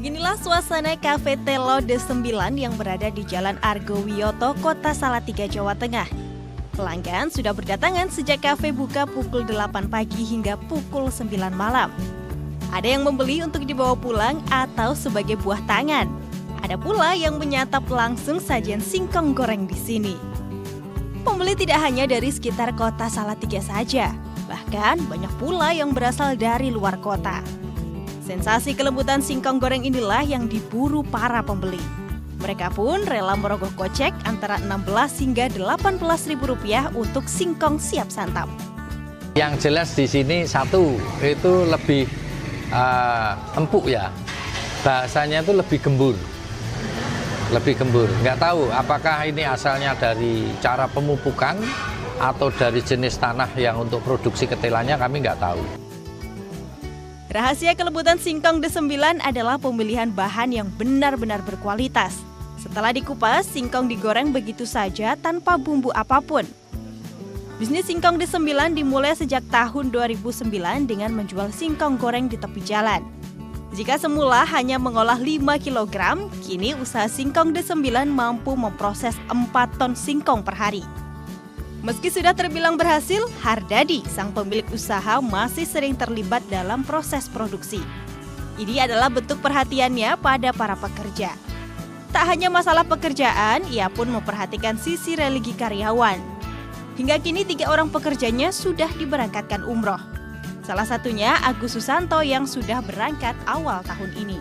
Beginilah suasana Cafe Telo D9 yang berada di Jalan Argowiyoto, Kota Salatiga, Jawa Tengah. Pelanggan sudah berdatangan sejak kafe buka pukul 8 pagi hingga pukul 9 malam. Ada yang membeli untuk dibawa pulang atau sebagai buah tangan. Ada pula yang menyantap langsung sajian singkong goreng di sini. Pembeli tidak hanya dari sekitar Kota Salatiga saja, bahkan banyak pula yang berasal dari luar kota. Sensasi kelembutan singkong goreng inilah yang diburu para pembeli. Mereka pun rela merogoh kocek antara 16 hingga 18 ribu rupiah untuk singkong siap santap. Yang jelas di sini satu, itu lebih empuk ya. Bahasanya itu lebih gembur. Lebih gembur. Nggak tahu apakah ini asalnya dari cara pemupukan atau dari jenis tanah yang untuk produksi ketelannya, kami nggak tahu. Rahasia kelembutan singkong D9 adalah pemilihan bahan yang benar-benar berkualitas. Setelah dikupas, singkong digoreng begitu saja tanpa bumbu apapun. Bisnis singkong D9 dimulai sejak tahun 2009 dengan menjual singkong goreng di tepi jalan. Jika semula hanya mengolah 5 kg, kini usaha singkong D9 mampu memproses 4 ton singkong per hari. Meski sudah terbilang berhasil, Hardadi, sang pemilik usaha, masih sering terlibat dalam proses produksi. Ini adalah bentuk perhatiannya pada para pekerja. Tak hanya masalah pekerjaan, ia pun memperhatikan sisi religi karyawan. Hingga kini 3 orang pekerjanya sudah diberangkatkan umroh. Salah satunya Agus Susanto yang sudah berangkat awal tahun ini.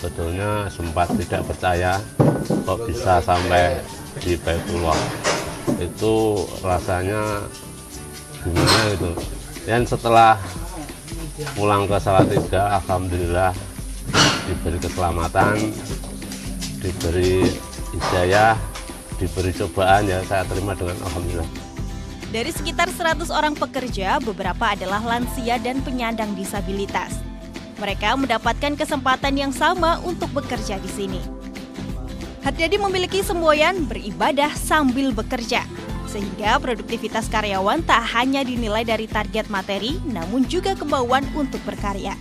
Sebetulnya sempat tidak percaya kok bisa sampai di Baitullah. Itu rasanya gimana gitu. Dan setelah pulang ke Salatiga, alhamdulillah diberi keselamatan, diberi hidayah, diberi cobaan, ya saya terima dengan alhamdulillah. Dari sekitar 100 orang pekerja, beberapa adalah lansia dan penyandang disabilitas. Mereka mendapatkan kesempatan yang sama untuk bekerja di sini. Hardadi memiliki semboyan beribadah sambil bekerja, sehingga produktivitas karyawan tak hanya dinilai dari target materi, namun juga kemauan untuk berkarya.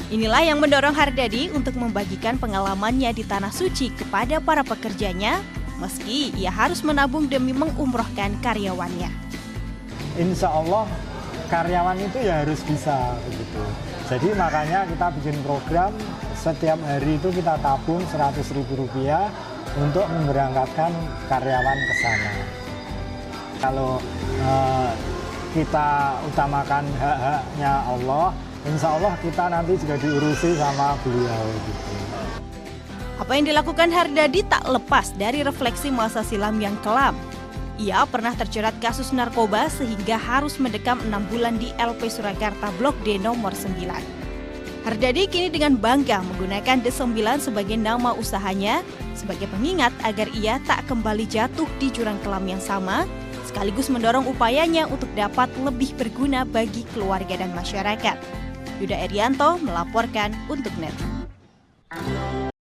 Inilah yang mendorong Hardadi untuk membagikan pengalamannya di Tanah Suci kepada para pekerjanya, meski ia harus menabung demi mengumrohkan karyawannya. Insya Allah karyawan itu ya harus bisa begitu. Jadi makanya kita bikin program, setiap hari itu kita tabung 100 ribu rupiah untuk memberangkatkan karyawan ke sana. Kalau kita utamakan hak-haknya Allah, insya Allah kita nanti juga diurusi sama beliau. Gitu. Apa yang dilakukan Hardadi tak lepas dari refleksi masa silam yang kelam. Ia pernah terjerat kasus narkoba sehingga harus mendekam 6 bulan di LP Surakarta Blok D nomor 9. Hardadi kini dengan bangga menggunakan D9 sebagai nama usahanya sebagai pengingat agar ia tak kembali jatuh di jurang kelam yang sama, sekaligus mendorong upayanya untuk dapat lebih berguna bagi keluarga dan masyarakat. Yuda Erianto melaporkan untuk NET.